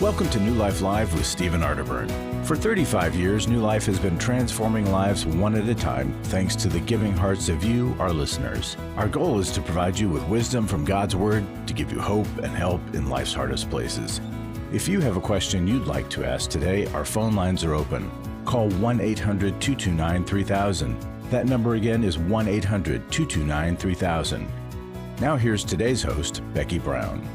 Welcome to New Life Live with Stephen Arterburn. For 35 years, New Life has been transforming lives one at a time thanks to the giving hearts of you, our listeners. Our goal is to provide you with wisdom from God's Word to give you hope and help in life's hardest places. If you have a question you'd like to ask today, our phone lines are open. Call 1-800-229-3000. That number again is 1-800-229-3000. Now here's today's host, Becky Brown.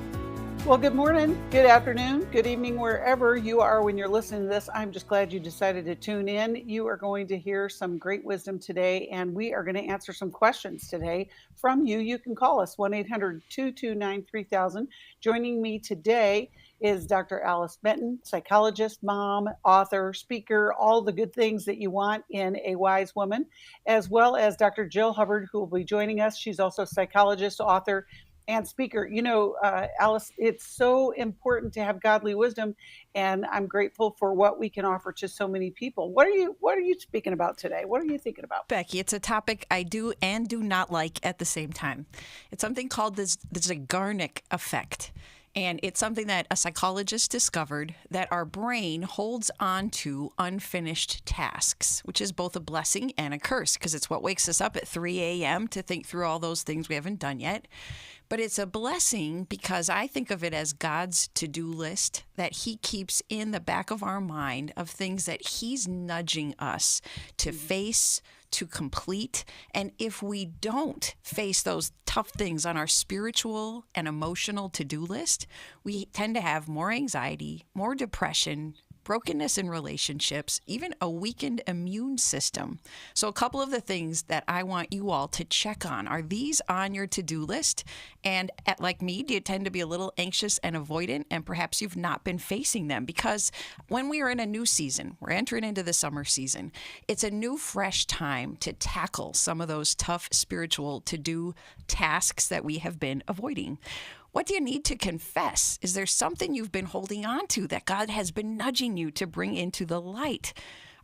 Well, good morning, good afternoon, good evening, wherever you are when you're listening to this. I'm just glad you decided to tune in. You are going to hear some great wisdom today, and we are going to answer some questions today from you. You can call us 1-800-229-3000. Joining me today is Dr. Alice Benton, psychologist, mom, author, speaker, all the good things that you want in a wise woman, as well as Dr. Jill Hubbard, who will be joining us. She's also a psychologist, author, and speaker. You know, Alice, it's so important to have godly wisdom, and I'm grateful for what we can offer to so many people. What are you speaking about today? What are you thinking about? Becky, it's a topic I do and do not like at the same time. It's something called the Zeigarnik effect. And it's something that a psychologist discovered, that our brain holds on to unfinished tasks, which is both a blessing and a curse, because it's what wakes us up at 3 a.m. to think through all those things we haven't done yet. But it's a blessing because I think of it as God's to-do list that he keeps in the back of our mind of things that he's nudging us to face, to complete. And if we don't face those tough things on our spiritual and emotional to-do list, we tend to have more anxiety, more depression, brokenness in relationships, even a weakened immune system. So a couple of the things that I want you all to check on, are these on your to-do list? And like me, do you tend to be a little anxious and avoidant, and perhaps you've not been facing them? Because when we are in a new season, we're entering into the summer season, it's a new, fresh time to tackle some of those tough spiritual to-do tasks that we have been avoiding. What do you need to confess? Is there something you've been holding on to that God has been nudging you to bring into the light?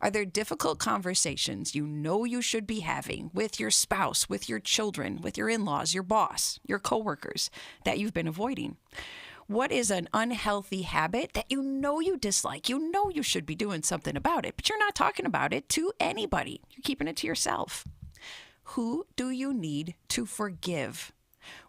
Are there difficult conversations you know you should be having with your spouse, with your children, with your in-laws, your boss, your coworkers that you've been avoiding? What is an unhealthy habit that you know you dislike? You know you should be doing something about it, but you're not talking about it to anybody. You're keeping it to yourself. Who do you need to forgive?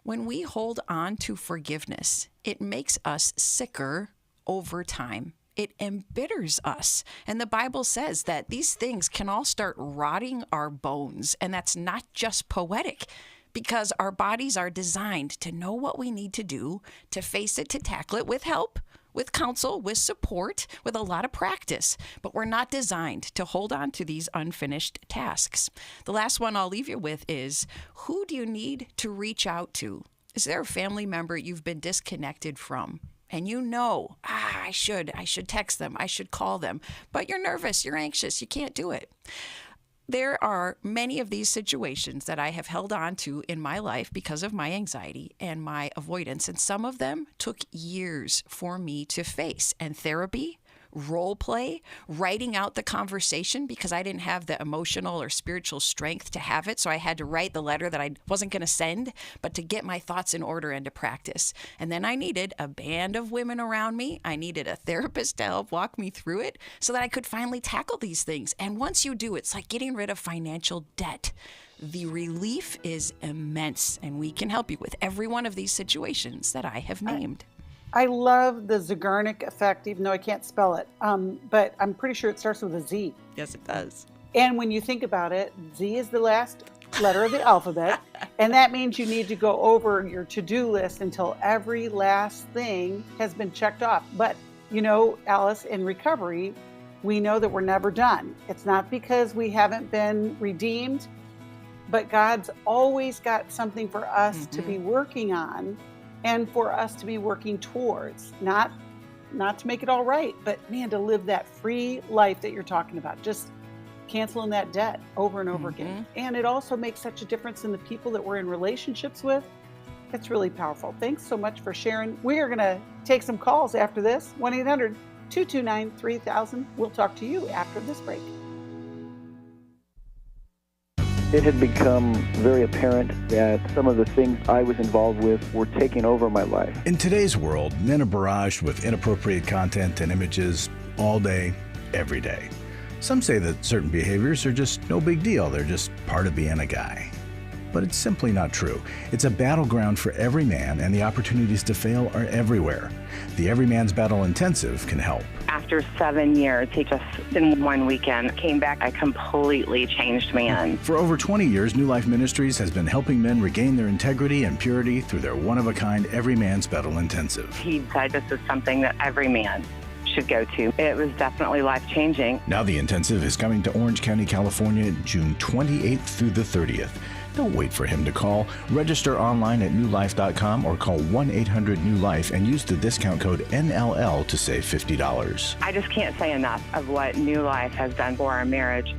When we hold on to forgiveness, it makes us sicker over time. It embitters us. And the Bible says that these things can all start rotting our bones. And that's not just poetic, because our bodies are designed to know what we need to do, to face it, to tackle it with help, with counsel, with support, with a lot of practice. But we're not designed to hold on to these unfinished tasks. The last one I'll leave you with is, who do you need to reach out to? Is there a family member you've been disconnected from? And you know, I should text them, I should call them, but you're nervous, you're anxious, you can't do it. There are many of these situations that I have held on to in my life because of my anxiety and my avoidance, and some of them took years for me to face. And therapy, role play, writing out the conversation, because I didn't have the emotional or spiritual strength to have it, so I had to write the letter that I wasn't going to send, but to get my thoughts in order and to practice. And then I needed a band of women around me. I needed a therapist to help walk me through it so that I could finally tackle these things. And once you do, it's like getting rid of financial debt. The relief is immense, and we can help you with every one of these situations that I have named. I love the Zeigarnik effect, even though I can't spell it. But I'm pretty sure it starts with a Z. Yes, it does. And when you think about it, Z is the last letter of the alphabet. And that means you need to go over your to-do list until every last thing has been checked off. But, you know, Alice, in recovery, we know that we're never done. It's not because we haven't been redeemed, but God's always got something for us to be working on, and for us to be working towards, not to make it all right, but man, to live that free life that you're talking about, just canceling that debt over and over again. And it also makes such a difference in the people that we're in relationships with. It's really powerful. Thanks so much for sharing. We are gonna take some calls after this, 1-800-229-3000. We'll talk to you after this break. It had become very apparent that some of the things I was involved with were taking over my life. In today's world, men are barraged with inappropriate content and images all day, every day. Some say that certain behaviors are just no big deal. They're just part of being a guy. But it's simply not true. It's a battleground for every man, and the opportunities to fail are everywhere. The Every Man's Battle Intensive can help. After 7 years, he just, in one weekend, came back a completely changed man. For over 20 years, New Life Ministries has been helping men regain their integrity and purity through their one-of-a-kind Every Man's Battle Intensive. He said this is something that every man should go to. It was definitely life-changing. Now the intensive is coming to Orange County, California, June 28th through the 30th. Don't wait for him to call. Register online at newlife.com or call 1-800-NEW-LIFE and use the discount code NLL to save $50. I just can't say enough of what New Life has done for our marriage.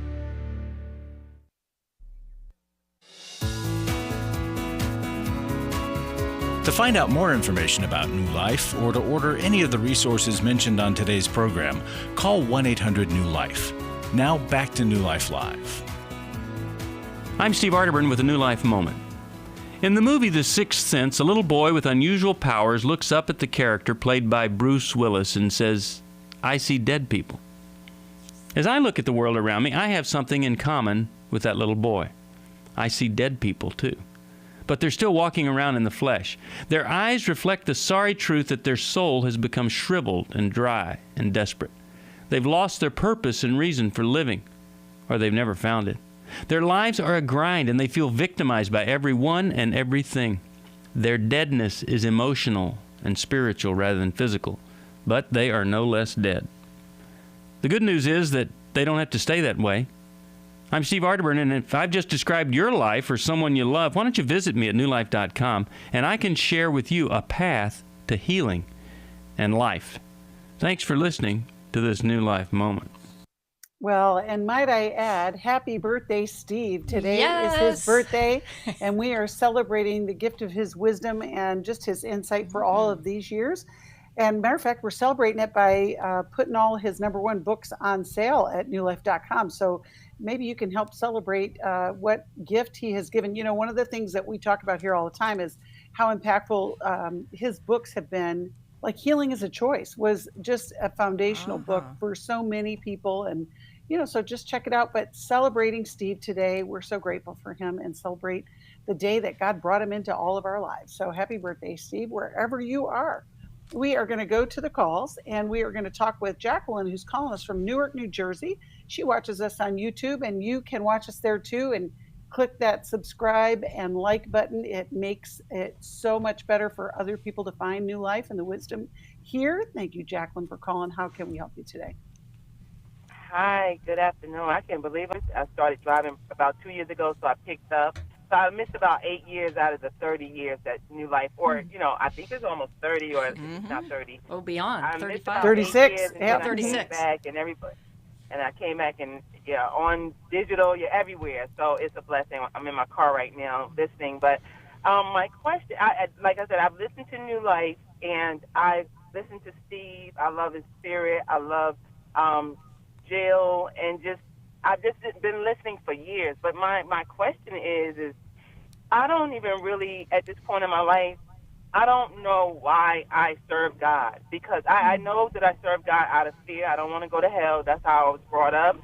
To find out more information about New Life or to order any of the resources mentioned on today's program, call 1-800-NEW-LIFE. Now back to New Life Live. I'm Steve Arterburn with a New Life Moment. In the movie The Sixth Sense, a little boy with unusual powers looks up at the character played by Bruce Willis and says, "I see dead people." As I look at the world around me, I have something in common with that little boy. I see dead people too. But they're still walking around in the flesh. Their eyes reflect the sorry truth that their soul has become shriveled and dry and desperate. They've lost their purpose and reason for living, or they've never found it. Their lives are a grind, and they feel victimized by everyone and everything. Their deadness is emotional and spiritual rather than physical, but they are no less dead. The good news is that they don't have to stay that way. I'm Steve Arterburn, and if I've just described your life or someone you love, why don't you visit me at newlife.com, and I can share with you a path to healing and life. Thanks for listening to this New Life Moment. Well, and might I add, happy birthday, Steve. Today Yes. is his birthday, and we are celebrating the gift of his wisdom and just his insight for all of these years. And matter of fact, we're celebrating it by putting all his #1 books on sale at newlife.com. So maybe you can help celebrate what gift he has given. You know, one of the things that we talk about here all the time is how impactful his books have been. Like Healing is a Choice was just a foundational book for so many people. And you know, so just check it out. But celebrating Steve today, we're so grateful for him and celebrate the day that God brought him into all of our lives. So happy birthday, Steve, wherever you are. We are going to go to the calls, and we are going to talk with Jacqueline, who's calling us from Newark, New Jersey. She watches us on YouTube, and you can watch us there too. And click that subscribe and like button. It makes it so much better for other people to find New Life and the wisdom here. Thank you, Jacqueline, for calling. How can we help you today? Hi, good afternoon. I can't believe it. I started driving about 2 years ago, so I picked up. So I missed about 8 years out of the 30 years that New Life, or, you know, I think it's almost 30, or it's not 30. Oh, beyond. I missed about 36. 8 years, and Yeah. then I 36. came back and everybody. And I came back and, yeah, on digital, you're everywhere. So it's a blessing. I'm in my car right now listening. But my question, like I said, I've listened to New Life, and I've listened to Steve. I love his spirit. I love Jill, and I've just been listening for years. But my question is I don't even really, at this point in my life, I don't know why I serve God, because I know that I serve God out of fear. I don't want to go to hell. That's how I was brought up.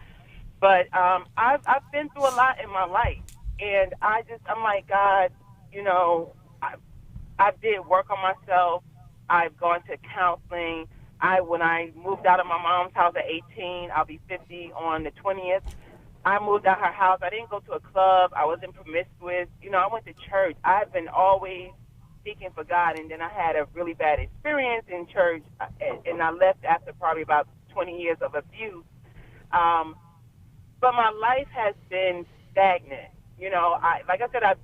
But I've been through a lot in my life, and I'm like, God, you know, I did work on myself. I've gone to counseling. When I moved out of my mom's house at 18, I'll be 50 on the 20th. I moved out her house. I didn't go to a club. I wasn't promiscuous. You know, I went to church. I've been always seeking for God, and then I had a really bad experience in church, and I left after probably about 20 years of abuse. But my life has been stagnant. You know, like I said, I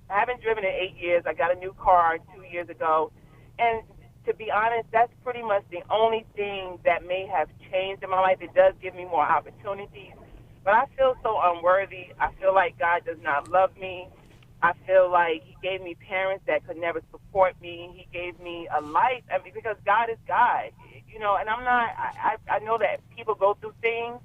haven't driven in 8 years. I got a new car 2 years ago, and to be honest, that's pretty much the only thing that may have changed in my life. It does give me more opportunities, but I feel so unworthy. I feel like God does not love me. I feel like he gave me parents that could never support me. He gave me a life, because God is God, you know, and I'm not, I know that people go through things,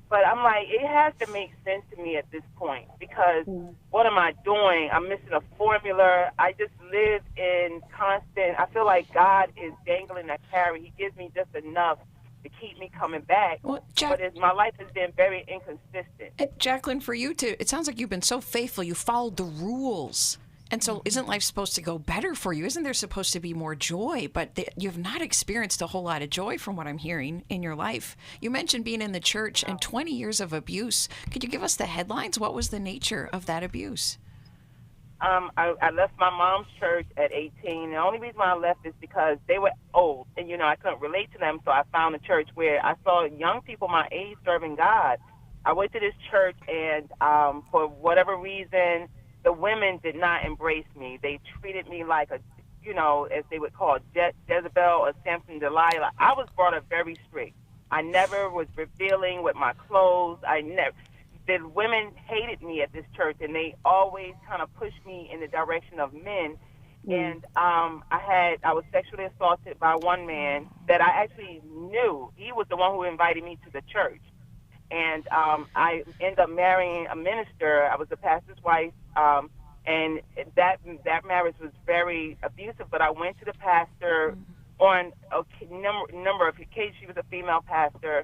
But I'm like, it has to make sense to me at this point, because what am I doing? I'm missing a formula. I just live in constant, I feel like God is dangling a carrot. He gives me just enough to keep me coming back. Well, but my life has been very inconsistent. Jacqueline, for you too, it sounds like you've been so faithful. You followed the rules. And so isn't life supposed to go better for you? Isn't there supposed to be more joy? But you've not experienced a whole lot of joy from what I'm hearing in your life. You mentioned being in the church and 20 years of abuse. Could you give us the headlines? What was the nature of that abuse? I left my mom's church at 18. The only reason why I left is because they were old, and, you know, I couldn't relate to them, so I found a church where I saw young people my age serving God. I went to this church, and for whatever reason, the women did not embrace me. They treated me like a, you know, as they would call Jezebel or Samson Delilah. I was brought up very strict. I never was revealing with my clothes. The women hated me at this church, and they always kind of pushed me in the direction of men. And I was sexually assaulted by one man that I actually knew. He was the one who invited me to the church. And I ended up marrying a minister. I was the pastor's wife, and that marriage was very abusive. But I went to the pastor on a number of occasions. She was a female pastor,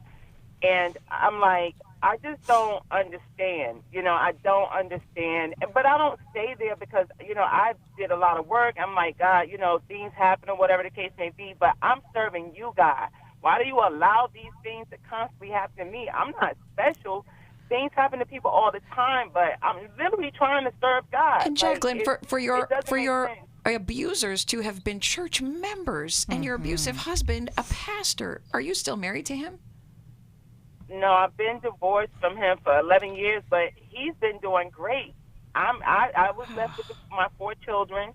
and I'm like, I just don't understand. You know, I don't understand. But I don't stay there because, you know, I did a lot of work. I'm like, God, you know, things happen or whatever the case may be, but I'm serving you, God. Why do you allow these things to constantly happen to me? I'm not special. Things happen to people all the time, but I'm literally trying to serve God. And Jacqueline, for your sense. abusers to have been church members and your abusive husband a pastor, are you still married to him? No, I've been divorced from him for 11 years, but he's been doing great. I was left with my 4 children,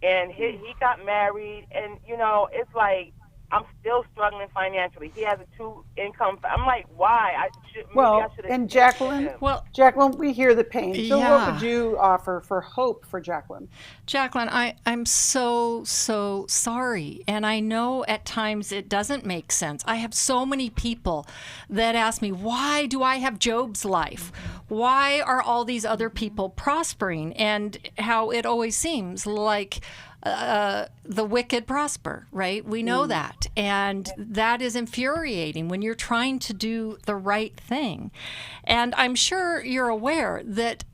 and he got married, and, you know, it's like, I'm still struggling financially. He has a 2-income. I'm like, why? I should have. And Jacqueline, we hear the pain. So what would you offer for hope for Jacqueline? Jacqueline, I'm so sorry. And I know at times it doesn't make sense. I have so many people that ask me, why do I have Job's life? Why are all these other people prospering? And how it always seems like the wicked prosper, right? We know that. And that is infuriating when you're trying to do the right thing. And I'm sure you're aware that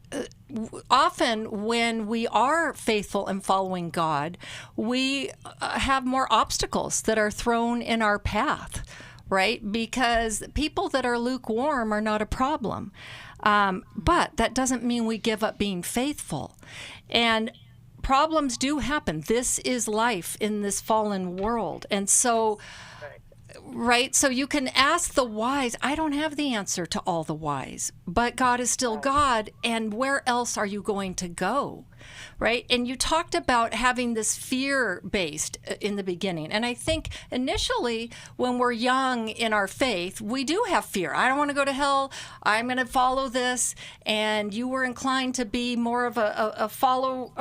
often when we are faithful and following God, we have more obstacles that are thrown in our path, right? Because people that are lukewarm are not a problem. But that doesn't mean we give up being faithful. And problems do happen. This is life in this fallen world. And so, right, so you can ask the wise. I don't have the answer to all the wise, but God is still God. And where else are you going to go? Right? And you talked about having this fear-based in the beginning. And I think initially when we're young in our faith, we do have fear. I don't want to go to hell. I'm going to follow this. And you were inclined to be more of a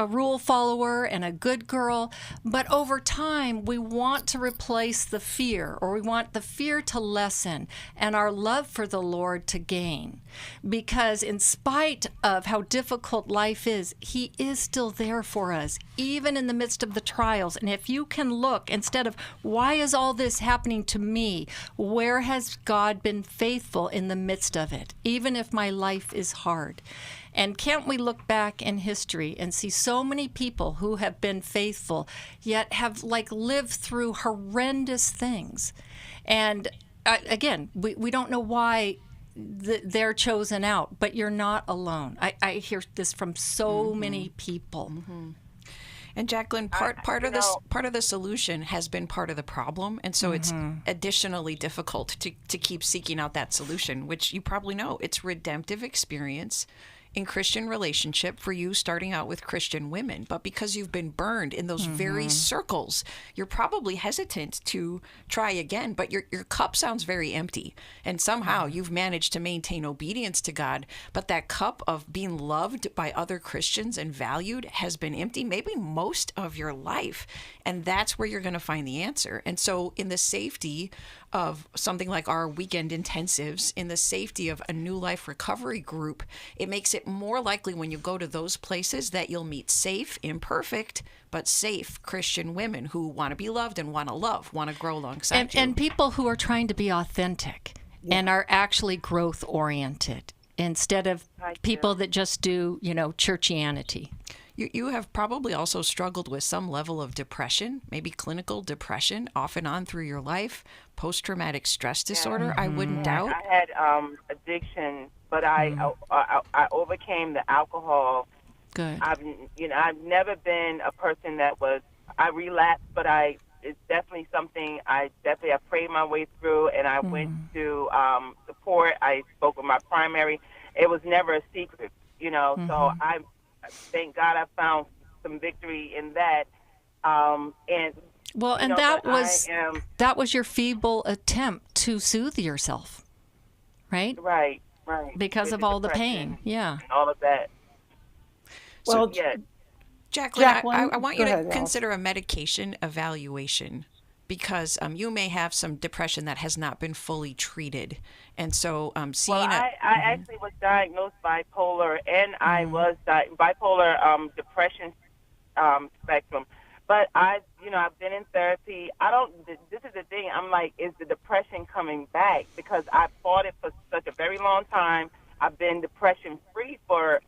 rule follower and a good girl. But over time, we want to replace the fear, or we want the fear to lessen and our love for the Lord to gain. Because in spite of how difficult life is, He is still there for us, even in the midst of the trials. And if you can look, instead of, why is all this happening to me? Where has God been faithful in the midst of it, even if my life is hard? And can't we look back in history and see so many people who have been faithful, yet have lived through horrendous things? And again, we don't know why they're chosen out, but you're not alone. I hear this from so many people. And Jacqueline, part of the solution has been part of the problem, and so it's additionally difficult to keep seeking out that solution, which you probably know. It's redemptive experience. in Christian relationship for you starting out with Christian women, but because you've been burned in those very circles, you're probably hesitant to try again, but your cup sounds very empty. And somehow you've managed to maintain obedience to God, but that cup of being loved by other Christians and valued has been empty maybe most of your life. And that's where you're going to find the answer. And so in the safety of something like our weekend intensives, in the safety of a New Life recovery group, it makes it more likely when you go to those places that you'll meet safe, imperfect, but safe Christian women who want to be loved and want to love, want to grow alongside you. And people who are trying to be authentic and are actually growth oriented instead of people that just do, churchianity. You have probably also struggled with some level of depression, maybe clinical depression, off and on through your life, post-traumatic stress disorder, I wouldn't doubt. I had addiction, but I overcame the alcohol. Good. I've never been a person that I relapsed, but it's definitely something I prayed my way through, and I went to support. I spoke with my primary. It was never a secret, so thank God I found some victory in that. That was your feeble attempt to soothe yourself, right? Right. Because with of all the depression pain, yeah. and all of that. Well, Jacqueline, Jacqueline, I want go you to ahead, Alice. consider a medication evaluation because you may have some depression that has not been fully treated. And so seeing I actually was diagnosed bipolar, and I was bipolar depression spectrum. But I've been in therapy. This is the thing. I'm like, is the depression coming back? Because I fought it for such a very long time. I've been depression free for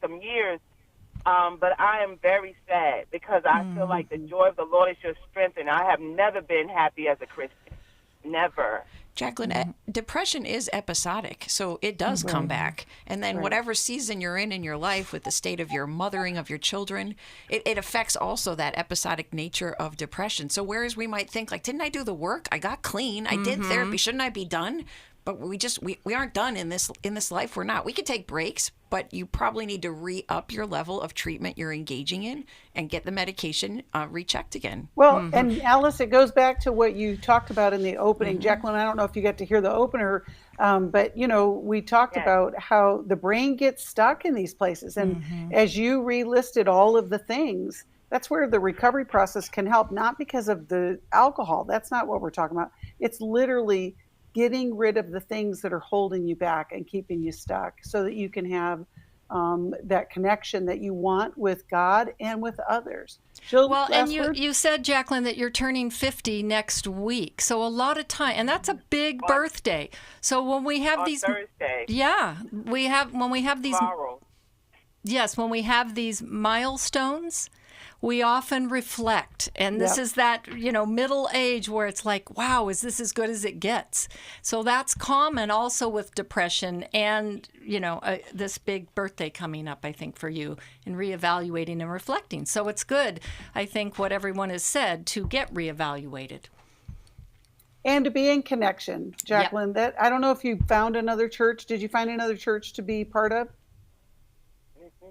some years. But I am very sad because I feel like the joy of the Lord is your strength, and I have never been happy as a Christian. Never. Jacqueline, depression is episodic, so it does come back. And then whatever season you're in your life with the state of your mothering of your children, it affects also that episodic nature of depression. So whereas we might think, like, didn't I do the work? I got clean. I did therapy. Shouldn't I be done? But we aren't done in this life. We're not. We could take breaks, but you probably need to re-up your level of treatment you're engaging in and get the medication rechecked again. Well, and Alice, it goes back to what you talked about in the opening. Jacqueline, I don't know if you got to hear the opener, but, we talked about how the brain gets stuck in these places. And as you relisted all of the things, that's where the recovery process can help, not because of the alcohol. That's not what we're talking about. It's literally getting rid of the things that are holding you back and keeping you stuck so that you can have that connection that you want with God and with others. Jill, well, and word? you said, Jacqueline, that you're turning 50 next week. So a lot of time, and that's a big birthday. So when we have these Thursday. Yeah, when we have these Tomorrow. Yes, when we have these milestones, we often reflect, and this is that, middle age where it's like, wow, is this as good as it gets? So that's common also with depression and, this big birthday coming up, I think, for you in reevaluating and reflecting. So it's good, I think, what everyone has said, to get reevaluated. And to be in connection, Jacqueline. That I don't know if you found another church. Did you find another church to be part of?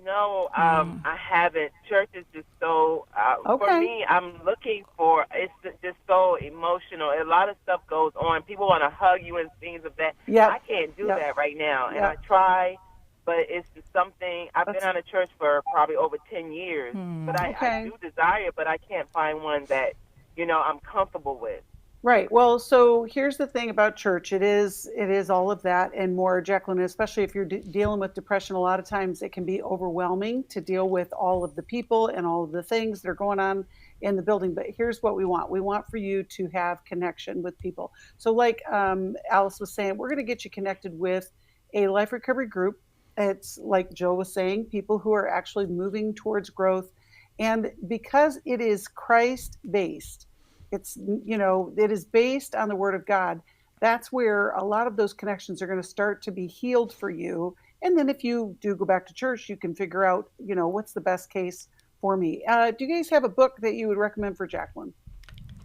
No, I haven't. Church is just so, for me, I'm looking for, it's just so emotional. A lot of stuff goes on. People want to hug you and things of that. I can't do that right now. And I try, but it's just something, I've been out of church for probably over 10 years. But I do desire, but I can't find one that, I'm comfortable with. Right. Well, so here's the thing about church. It is all of that and more, Jacqueline, especially if you're dealing with depression. A lot of times it can be overwhelming to deal with all of the people and all of the things that are going on in the building. But here's what we want. We want for you to have connection with people. So like Alice was saying, we're going to get you connected with a life recovery group. It's like Joe was saying, people who are actually moving towards growth. And because it is Christ-based, it is based on the Word of God. That's where a lot of those connections are going to start to be healed for you. And then if you do go back to church, you can figure out, what's the best case for me. Do you guys have a book that you would recommend for Jacqueline?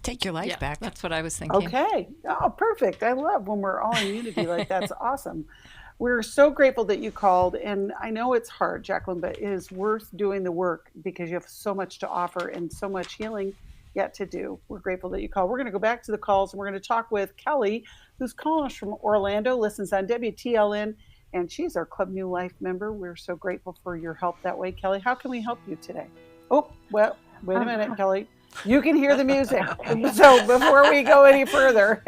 Take Your Life Back. That's what I was thinking. Okay. Oh, perfect. I love when we're all in unity like that's awesome. We're so grateful that you called, and I know it's hard, Jacqueline, but it is worth doing the work because you have so much to offer and so much healing yet to do. We're grateful that you called. We're going to go back to the calls, and we're going to talk with Kelly, who's calling us from Orlando, listens on WTLN, and she's our Club New Life member. We're so grateful for your help that way. Kelly, how can we help you today? Oh, well, wait a minute, Kelly. You can hear the music. So before we go any further,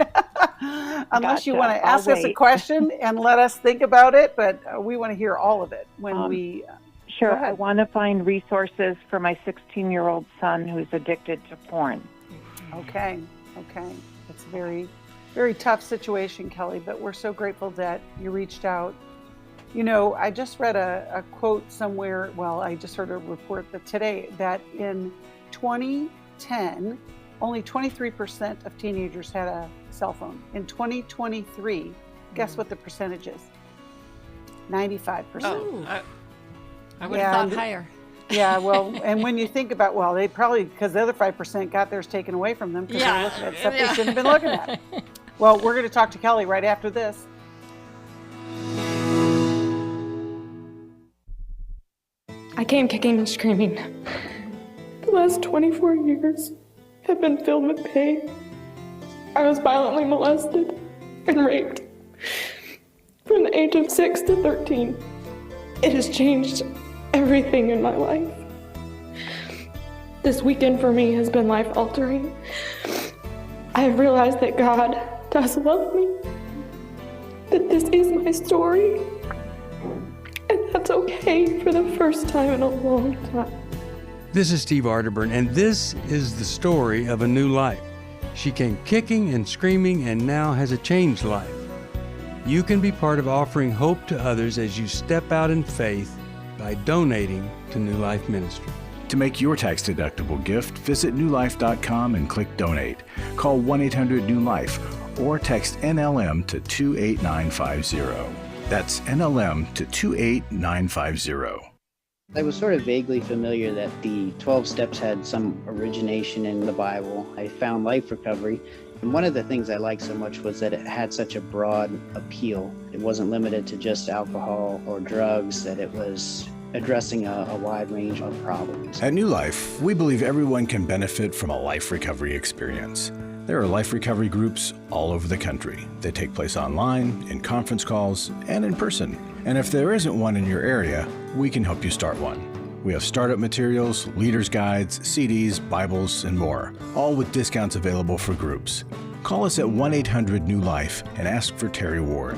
unless you want to ask us a question and let us think about it, but we want to hear all of it when we... Sure. I want to find resources for my 16-year-old son who's addicted to porn. Okay. It's a very, very tough situation, Kelly, but we're so grateful that you reached out. You know, I just read a quote somewhere. Well, I just heard a report that today that in 2010, only 23% of teenagers had a cell phone. In 2023, guess what the percentage is? 95%. Oh, I would have thought higher. Yeah, well, and when you think about, well, they probably, because the other 5% got theirs taken away from them because they're looking at stuff they shouldn't have been looking at. Well, we're going to talk to Kelly right after this. I came kicking and screaming. The last 24 years have been filled with pain. I was violently molested and raped from the age of 6 to 13. It has changed everything in my life. This weekend for me has been life-altering. I have realized that God does love me, that this is my story, and that's okay for the first time in a long time. This is Steve Arterburn, and this is the story of a new life. She came kicking and screaming and now has a changed life. You can be part of offering hope to others as you step out in faith by donating to New Life Ministry. To make your tax-deductible gift, visit newlife.com and click Donate. Call 1-800-NEW-LIFE or text NLM to 28950. That's NLM to 28950. I was sort of vaguely familiar that the 12 steps had some origination in the Bible. I found Life Recovery, and one of the things I liked so much was that it had such a broad appeal. It wasn't limited to just alcohol or drugs, that it was addressing a wide range of problems. At New Life, we believe everyone can benefit from a life recovery experience. There are life recovery groups all over the country. They take place online, in conference calls, and in person. And if there isn't one in your area, we can help you start one. We have startup materials, leaders' guides, CDs, Bibles, and more, all with discounts available for groups. Call us at 1-800-NEW-LIFE and ask for Terry Ward.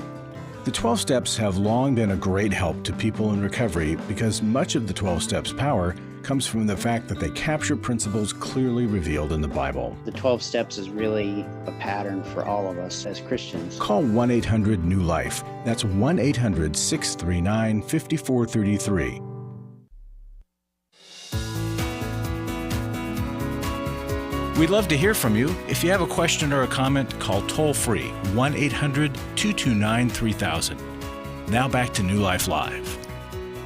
The 12 Steps have long been a great help to people in recovery because much of the 12 Steps' power comes from the fact that they capture principles clearly revealed in the Bible. The 12 steps is really a pattern for all of us as Christians. Call 1-800-NEW-LIFE. That's 1-800-639-5433. We'd love to hear from you. If you have a question or a comment, call toll-free 1-800-229-3000. Now back to New Life Live.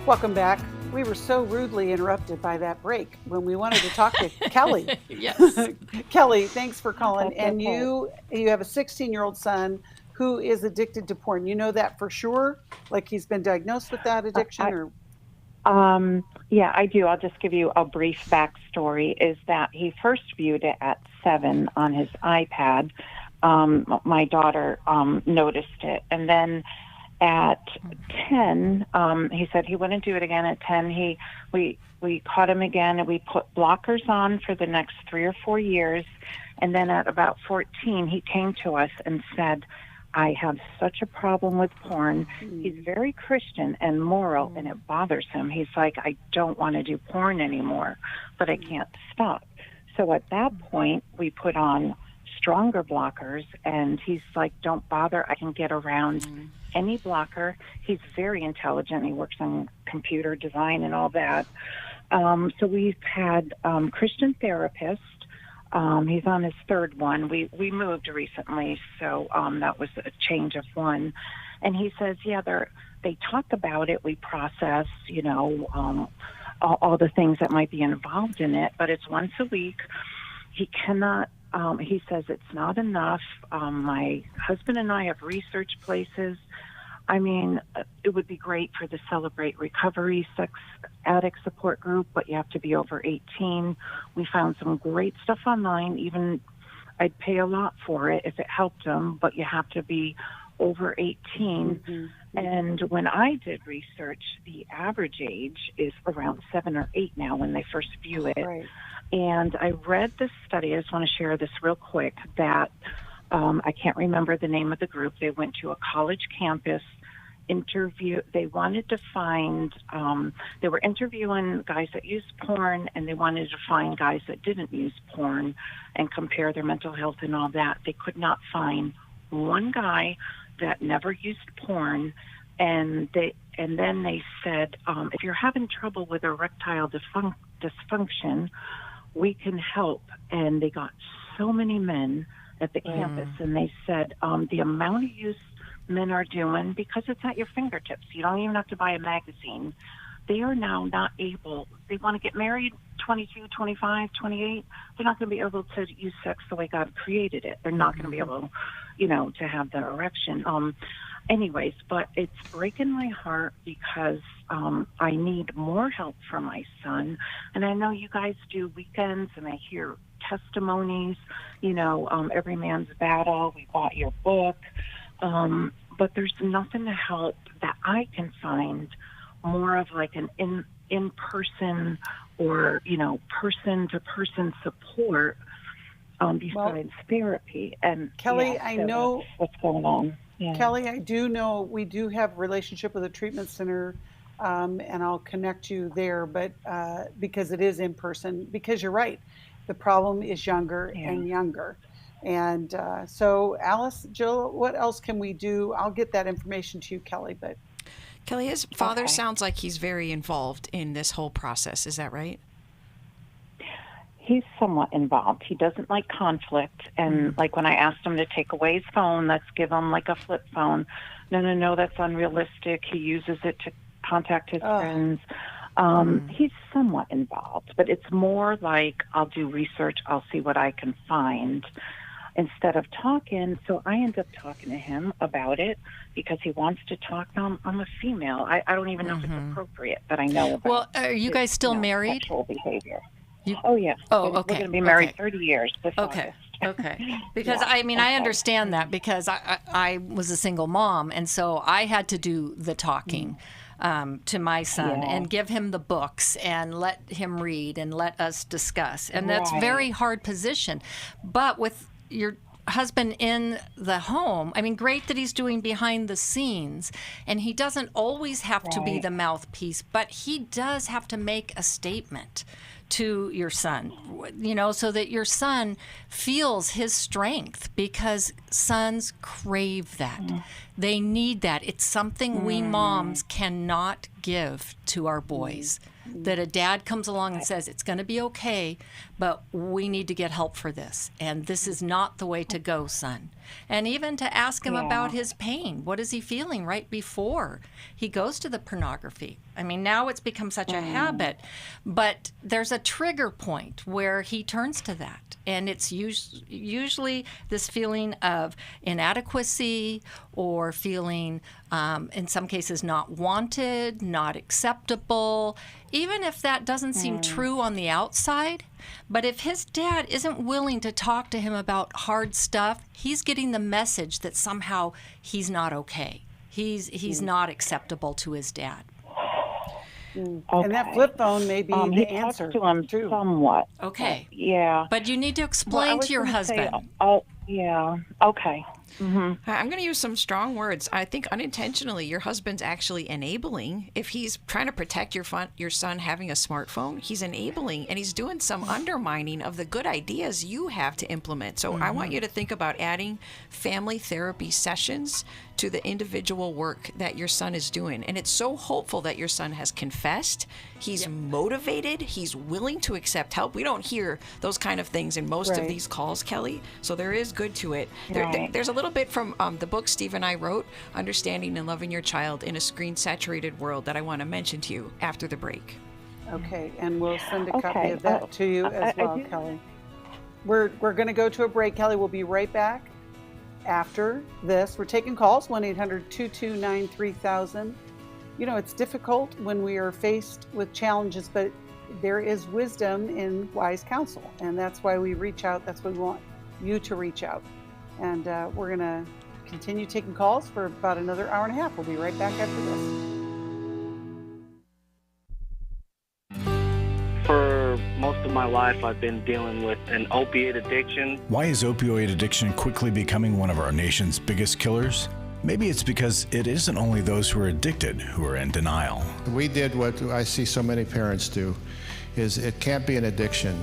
Welcome back. We were so rudely interrupted by that break when we wanted to talk to Kelly. Yes. Kelly, thanks for calling. And you have a 16-year-old son who is addicted to porn. You know that for sure? Like he's been diagnosed with that addiction? Yeah, I do. I'll just give you a brief backstory, is that he first viewed it at 7 on his iPad. My daughter noticed it. And then at 10, he said he wouldn't do it again. At 10, we caught him again, and we put blockers on for the next 3 or 4 years. And then at about 14, he came to us and said, I have such a problem with porn. He's very Christian and moral, and it bothers him. He's like, I don't want to do porn anymore, but I can't stop. So at that point, we put on stronger blockers, and he's like, don't bother. I can get around any blocker. He's very intelligent. He works on computer design and all that. So we've had Christian therapists. He's on his third one. We moved recently, so that was a change of one. And he says, yeah, they talk about it. We process, all the things that might be involved in it, but it's once a week. He cannot, he says it's not enough. My husband and I have researched places. I mean, it would be great for the Celebrate Recovery Sex Addict Support Group, but you have to be over 18. We found some great stuff online. Even I'd pay a lot for it if it helped them, but you have to be over 18. Mm-hmm. And when I did research, the average age is around 7 or 8 now when they first view it. Right. And I read this study. I just want to share this real quick that I can't remember the name of the group. They went to a college campus interview. They wanted to find, they were interviewing guys that used porn, and they wanted to find guys that didn't use porn and compare their mental health and all that. They could not find one guy that never used porn, and then they said, if you're having trouble with erectile dysfunction, we can help. And they got so many men at the campus, and they said the amount of use men are doing, because it's at your fingertips, you don't even have to buy a magazine. They are now not able, they want to get married 22, 25, 28. They're not going to be able to use sex the way God created it. They're not going to be able, to have the erection. Anyways, but it's breaking my heart because I need more help for my son. And I know you guys do weekends, and I hear testimonies, Every Man's Battle. We bought your book. But there's nothing to help that I can find more of like an in-person or, person-to-person support besides therapy. And Kelly, yeah, I so know that's what's going on. Yeah. Kelly, I do know we do have a relationship with a treatment center, and I'll connect you there, but because it is in person, because you're right, the problem is younger and younger. And so, Alice, Jill, what else can we do? I'll get that information to you, Kelly. But Kelly, his father sounds like he's very involved in this whole process. Is that right? He's somewhat involved. He doesn't like conflict. And like when I asked him to take away his phone, let's give him like a flip phone. No, that's unrealistic. He uses it to contact his friends. He's somewhat involved, but it's more like I'll do research. I'll see what I can find instead of talking. So I end up talking to him about it because he wants to talk. I'm a female. I don't even know if it's appropriate, but I know about Well, are you guys still married? Sexual behavior. Oh, yeah. Oh, We're okay. going to be married 30 years this Okay. August. Okay. Because I understand that because I was a single mom, and so I had to do the talking to my son and give him the books and let him read and let us discuss. And that's a very hard position. But with your husband in the home, I mean, great that he's doing behind the scenes, and he doesn't always have to be the mouthpiece, but he does have to make a statement to your son, so that your son feels his strength, because sons crave that. They need that. It's something we moms cannot give to our boys. That a dad comes along and says, it's going to be okay, but we need to get help for this. And this is not the way to go, son. And even to ask him about his pain. What is he feeling right before he goes to the pornography? I mean, now it's become such a habit, but there's a trigger point where he turns to that. And it's usually this feeling of inadequacy or feeling, in some cases, not wanted, not acceptable, even if that doesn't seem true on the outside. But if his dad isn't willing to talk to him about hard stuff, he's getting the message that somehow he's not okay. He's not acceptable to his dad. And that flip phone may be the answer. He talks to him somewhat. Okay. Yeah. But you need to explain to your husband. Okay. I'm going to use some strong words. I think unintentionally, your husband's actually enabling. If he's trying to protect your son having a smartphone, he's enabling, and he's doing some undermining of the good ideas you have to implement. So I want you to think about adding family therapy sessions to the individual work that your son is doing. And it's so hopeful that your son has confessed. He's motivated. He's willing to accept help. We don't hear those kind of things in most of these calls, Kelly. So there is good to it. There's a little bit from the book Steve and I wrote, Understanding and Loving Your Child in a Screen-Saturated World, that I want to mention to you after the break. Okay, and we'll send a copy of that to you as well, Kelly. We're going to go to a break, Kelly. We'll be right back. after this. We're taking calls, 1-800-229-3000. You know, it's difficult when we are faced with challenges, but there is wisdom in wise counsel, and that's why we reach out. That's why we want you to reach out. And we're going to continue taking calls for about another hour and a half. We'll be right back after this. For most of my life, I've been dealing with an opiate addiction. Why is opioid addiction quickly becoming one of our nation's biggest killers? Maybe it's because it isn't only those who are addicted who are in denial. We did what I see so many parents do, is it can't be an addiction.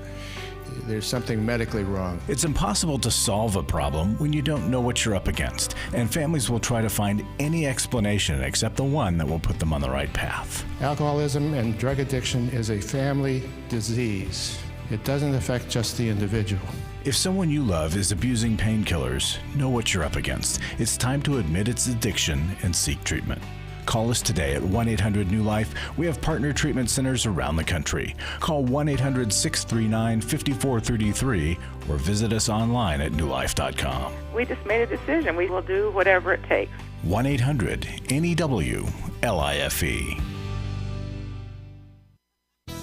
There's something medically wrong. It's impossible to solve a problem when you don't know what you're up against, and families will try to find any explanation except the one that will put them on the right path. Alcoholism and drug addiction is a family disease. It doesn't affect just the individual. If someone you love is abusing painkillers, know what you're up against. It's time to admit it's addiction and seek treatment. Call us today at 1-800-NEW-LIFE. We have partner treatment centers around the country. Call 1-800-639-5433 or visit us online at newlife.com. We just made a decision. We will do whatever it takes. 1-800-NEW-LIFE.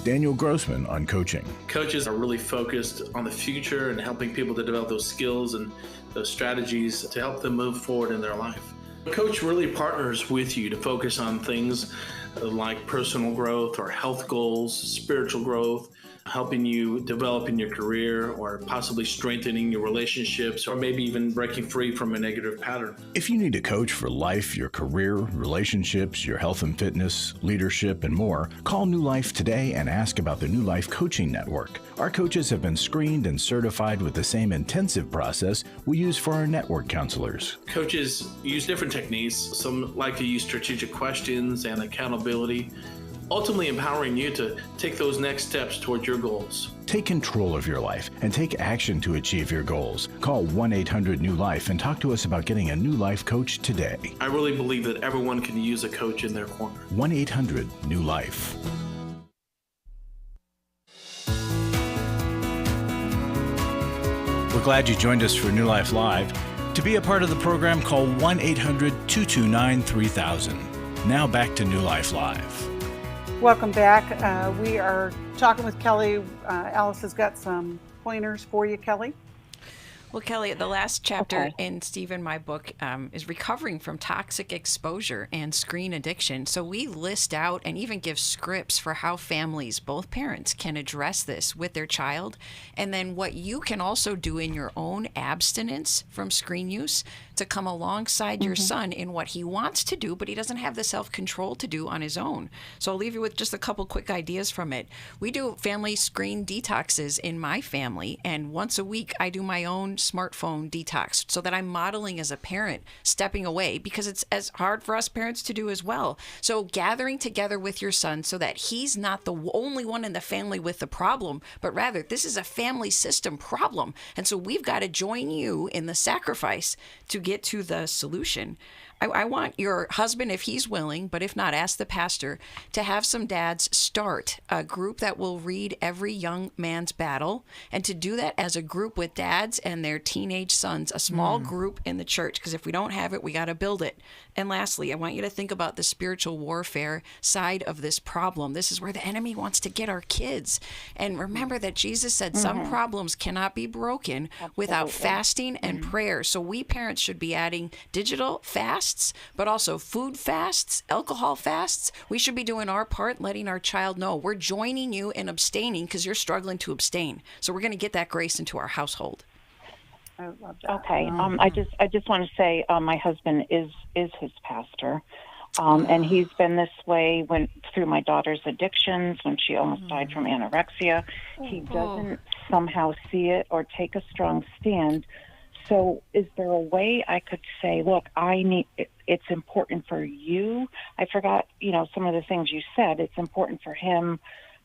Daniel Grossman on coaching. Coaches are really focused on the future and helping people to develop those skills and those strategies to help them move forward in their life. A coach really partners with you to focus on things like personal growth or health goals, spiritual growth, helping you develop in your career or possibly strengthening your relationships or maybe even breaking free from a negative pattern. If you need a coach for life, your career, relationships, your health and fitness, leadership, and more, call New Life today and ask about the New Life Coaching Network. Our coaches have been screened and certified with the same intensive process we use for our network counselors. Coaches use different techniques. Some like to use strategic questions and accountability, ultimately empowering you to take those next steps towards your goals. Take control of your life and take action to achieve your goals. Call 1-800-NEW-LIFE and talk to us about getting a New Life coach today. I really believe that everyone can use a coach in their corner. 1-800-NEW-LIFE. We're glad you joined us for New Life Live. To be a part of the program, call 1-800-229-3000. Now back to New Life Live. Welcome back. We are talking with Kelly. Alice has got some pointers for you, Kelly. Well, Kelly, the last chapter in Steve and my book is recovering from toxic exposure and screen addiction. So we list out and even give scripts for how families, both parents, can address this with their child. And then what you can also do in your own abstinence from screen use to come alongside your son in what he wants to do, but he doesn't have the self-control to do on his own. So I'll leave you with just a couple quick ideas from it. We do family screen detoxes in my family, and once a week I do my own smartphone detox so that I'm modeling as a parent, stepping away, because it's as hard for us parents to do as well. So gathering together with your son so that he's not the only one in the family with the problem, but rather this is a family system problem. And so we've got to join you in the sacrifice to get to the solution. I want your husband, if he's willing, but if not, ask the pastor to have some dads start a group that will read every young man's battle, and to do that as a group with dads and their teenage sons, a small group in the church, because if we don't have it, we got to build it. And lastly, I want you to think about the spiritual warfare side of this problem. This is where the enemy wants to get our kids. And remember that Jesus said some problems cannot be broken without fasting and prayer. So we parents should be adding digital fasts, but also food fasts, alcohol fasts. We should be doing our part, letting our child know we're joining you in abstaining because you're struggling to abstain. So we're going to get that grace into our household. I love that. Okay. I just want to say my husband is his pastor. And he's been this way through my daughter's addictions, when she almost died from anorexia. He doesn't somehow see it or take a strong stand. So is there a way I could say, look, it's important for you? I forgot, some of the things you said. It's important for him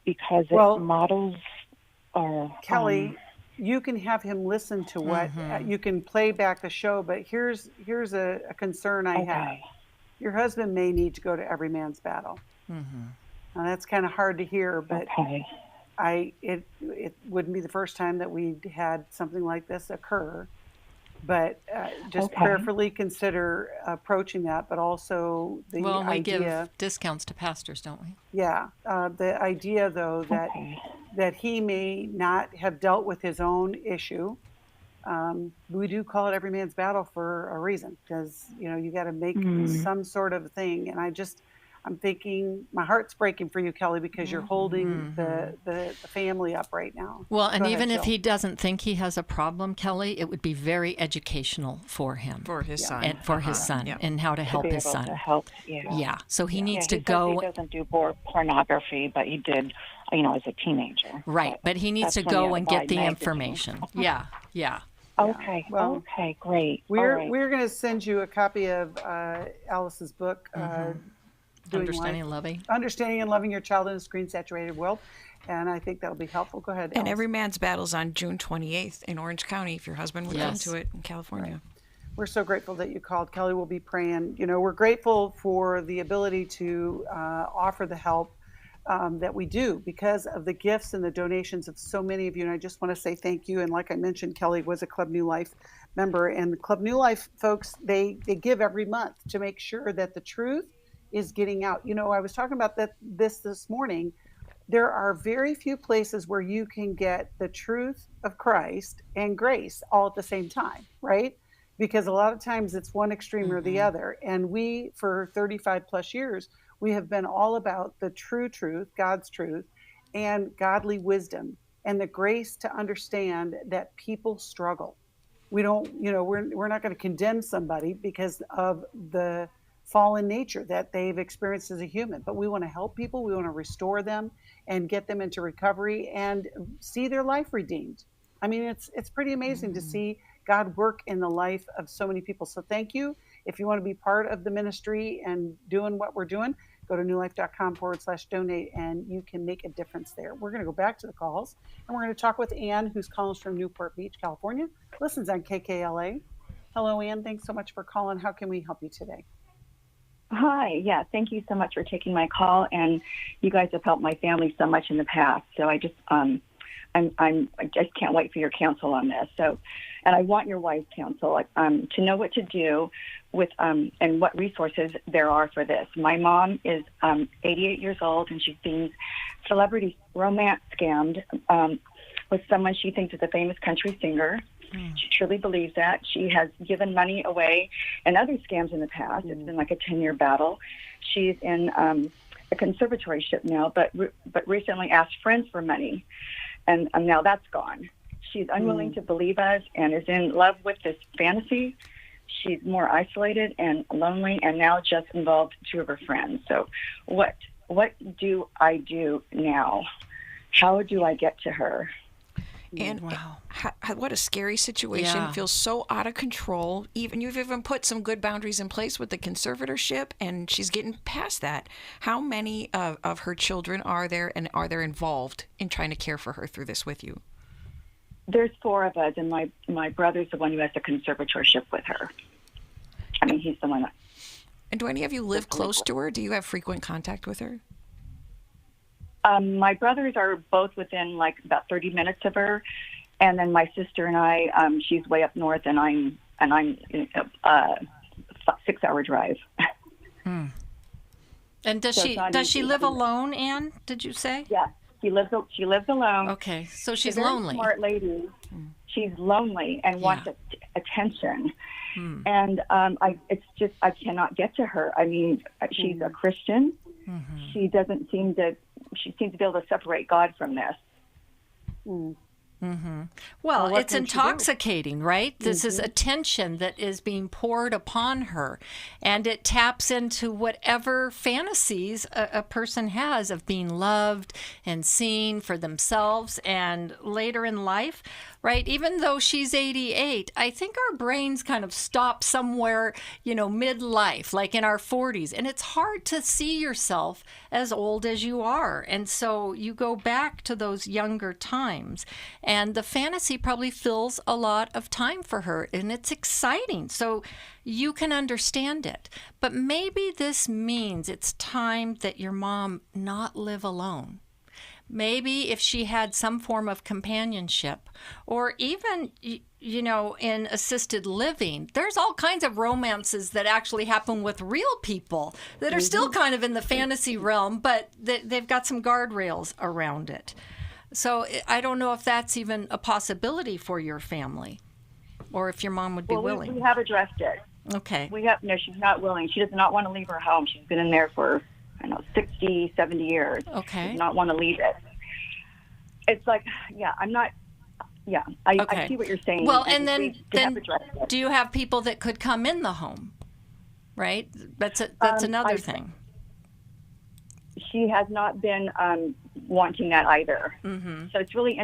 because it models or... Kelly, you can have him listen to what, you can play back the show, but here's a concern I have. Your husband may need to go to every man's battle. Now that's kind of hard to hear, but it wouldn't be the first time that we'd had something like this occur. But just prayerfully consider approaching that, but also the Well, we idea. give discounts to pastors, don't we? Yeah, the idea though that he may not have dealt with his own issue. We do call it every man's battle for a reason, because you got to make some sort of thing. And I'm thinking my heart's breaking for you, Kelly, because you're holding the family up right now. Well, and Go even ahead, if Jill. he doesn't think he has a problem, Kelly, it would be very educational for him. For his son. And for his son, and how to help be his able son. to help, yeah. So he needs he to go. He doesn't do pornography, but he did, as a teenager. Right, but he needs to that's when you go have and to get buy the magazines. information. Yeah. Okay. Well, okay. Great. We're All right. going to send you a copy of Alice's book, Understanding and Loving. Understanding and Loving Your Child in a Screen-Saturated World. And I think that'll be helpful. Go ahead, And Alice. Every Man's Battle's on June 28th in Orange County, if your husband would come Yes. to it in California. Right. We're so grateful that you called. Kelly will be praying. We're grateful for the ability to offer the help that we do because of the gifts and the donations of so many of you. And I just want to say thank you. And like I mentioned, Kelly was a Club New Life member. And the Club New Life folks, they give every month to make sure that the truth is getting out. I was talking about this morning. There are very few places where you can get the truth of Christ and grace all at the same time, right? Because a lot of times it's one extreme or the other. And we, for 35 plus years, we have been all about the true truth, God's truth, and godly wisdom, and the grace to understand that people struggle. We don't, we're not going to condemn somebody because of the fallen nature that they've experienced as a human, but we want to help people. We want to restore them and get them into recovery and see their life redeemed. I mean, it's pretty amazing to see God work in the life of so many people. So thank you. If you want to be part of the ministry and doing what we're doing, go to newlife.com/donate and you can make a difference there. We're going to go back to the calls and we're going to talk with Ann, who's calling us from Newport Beach, California. Listens on KKLA. Hello, Ann. Thanks so much for calling. How can we help you today? Hi. Yeah. Thank you so much for taking my call. And you guys have helped my family so much in the past. So I just, I just can't wait for your counsel on this. So, and I want your wise counsel, to know what to do with, and what resources there are for this. My mom is 88 years old and she's being celebrity romance scammed with someone she thinks is a famous country singer. She truly believes that. She has given money away in other scams in the past. It's been like a 10-year battle. She's in a conservatorship now, but recently asked friends for money, and now that's gone. She's unwilling to believe us and is in love with this fantasy. She's more isolated and lonely, and now just involved two of her friends. So what do I do now? How do I get to her? And what a scary situation. Yeah. Feels so out of control. You've even put some good boundaries in place with the conservatorship, and she's getting past that. How many of her children are there, and are there involved in trying to care for her through this with you? There's 4 of us, and my brother's the one who has the conservatorship with her. I mean, he's the one. And do any of you live close to her? Do you have frequent contact with her? My brothers are both within about 30 minutes of her, and then my sister and I. She's way up north, and I'm 6-hour drive. And does So she live alone, Ann? Did you say? Yeah, she lives alone. Okay, so she's a very lonely. Smart lady. She's lonely and wants attention. And I cannot get to her. I mean, she's a Christian. She seems to be able to separate God from this. Well, it's intoxicating, right? This is attention that is being poured upon her, and it taps into whatever fantasies a person has of being loved and seen for themselves. And later in life, right, even though she's 88, I think our brains kind of stop somewhere, midlife, like in our 40s. And it's hard to see yourself as old as you are. And so you go back to those younger times. And the fantasy probably fills a lot of time for her, and it's exciting. So you can understand it. But maybe this means it's time that your mom not live alone. Maybe if she had some form of companionship, or even, in assisted living, there's all kinds of romances that actually happen with real people that are still kind of in the fantasy realm, but they've got some guardrails around it. So I don't know if that's even a possibility for your family, or if your mom would be willing. We have addressed it. Okay. No, she's not willing. She does not want to leave her home. She's been in there for, 60, 70 years. Okay. She does not want to leave it. It's like, I see what you're saying. Well, and then do you have people that could come in the home? Right? That's another thing. She has not been wanting that either. Mm-hmm. So it's really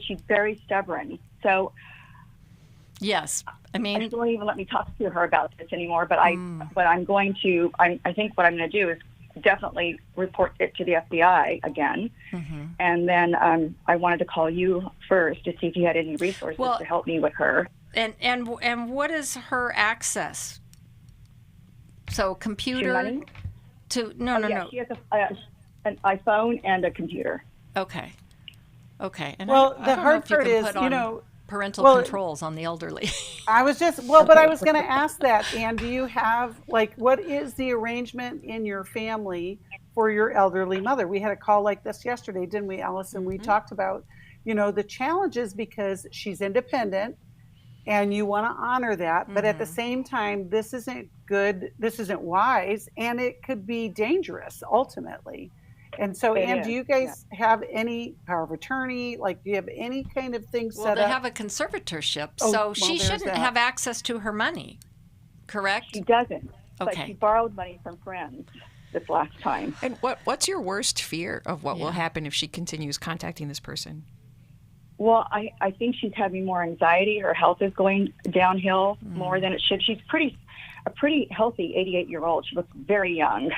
she's very stubborn. So yes, I mean, she won't even let me talk to her about this anymore. But I think what I'm going to do is definitely report it to the FBI again. Mm-hmm. And then I wanted to call you first to see if you had any resources to help me with her. And what is her access? So computer money? No. She has an iPhone and a computer. Okay. And well, I the don't hard know if you part can is, put parental controls on the elderly. I was going to ask that. And do you have, what is the arrangement in your family for your elderly mother? We had a call like this yesterday, didn't we, Allison? We talked about, the challenges because she's independent and you want to honor that. But at the same time, this isn't good. This isn't wise. And it could be dangerous ultimately. And so, Ann, do you guys have any power of attorney? Do you have any kind of thing set up? Well, they have a conservatorship, so she shouldn't have access to her money, correct? She doesn't. Okay. But she borrowed money from friends this last time. And what's your worst fear of what will happen if she continues contacting this person? Well, I think she's having more anxiety. Her health is going downhill more than it should. She's a pretty healthy 88-year-old. She looks very young.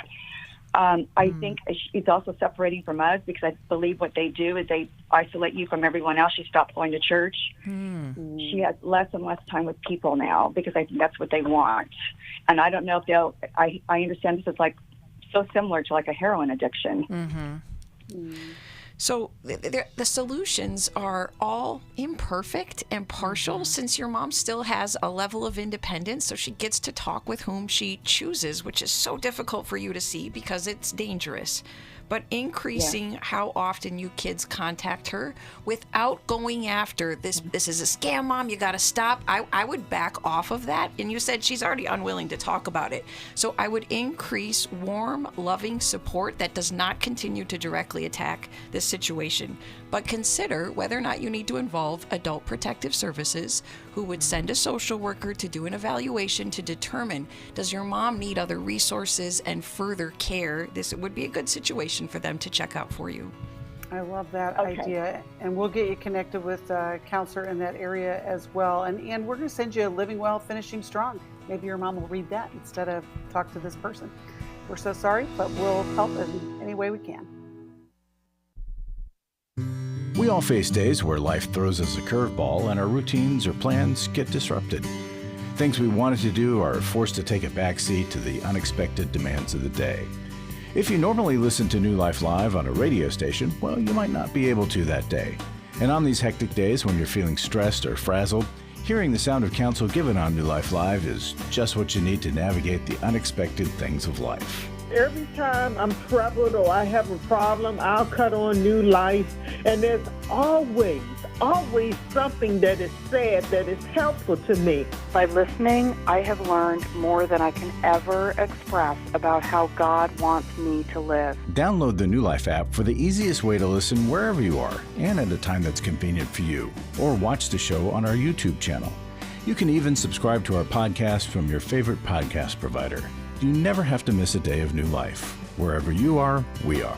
I think she's also separating from us because I believe what they do is they isolate you from everyone else. She stopped going to church. She has less and less time with people now because I think that's what they want. And I don't know if I understand this is so similar to a heroin addiction. So the solutions are all imperfect and partial since your mom still has a level of independence, so she gets to talk with whom she chooses, which is so difficult for you to see because it's dangerous. But increasing how often you kids contact her without going after this is a scam, Mom, you got to stop. I would back off of that. And you said she's already unwilling to talk about it. So I would increase warm, loving support that does not continue to directly attack this situation. But consider whether or not you need to involve Adult Protective Services, who would send a social worker to do an evaluation to determine, does your mom need other resources and further care? This would be a good situation for them to check out for you. I love that idea. And we'll get you connected with a counselor in that area as well. And we're going to send you a Living Well, Finishing Strong. Maybe your mom will read that instead of talk to this person. We're so sorry, but we'll help in any way we can. We all face days where life throws us a curveball and our routines or plans get disrupted. Things we wanted to do are forced to take a backseat to the unexpected demands of the day. If you normally listen to New Life Live on a radio station, well, you might not be able to that day. And on these hectic days when you're feeling stressed or frazzled, hearing the sound of counsel given on New Life Live is just what you need to navigate the unexpected things of life. Every time I'm troubled or I have a problem, I'll cut on New Life, and there's always something that is said that is helpful to me. By listening, I have learned more than I can ever express about how God wants me to live. Download the New Life app for the easiest way to listen wherever you are and at a time that's convenient for you, or watch the show on our YouTube channel. You can even subscribe to our podcast from your favorite podcast provider. You never have to miss a day of New Life. Wherever you are, we are.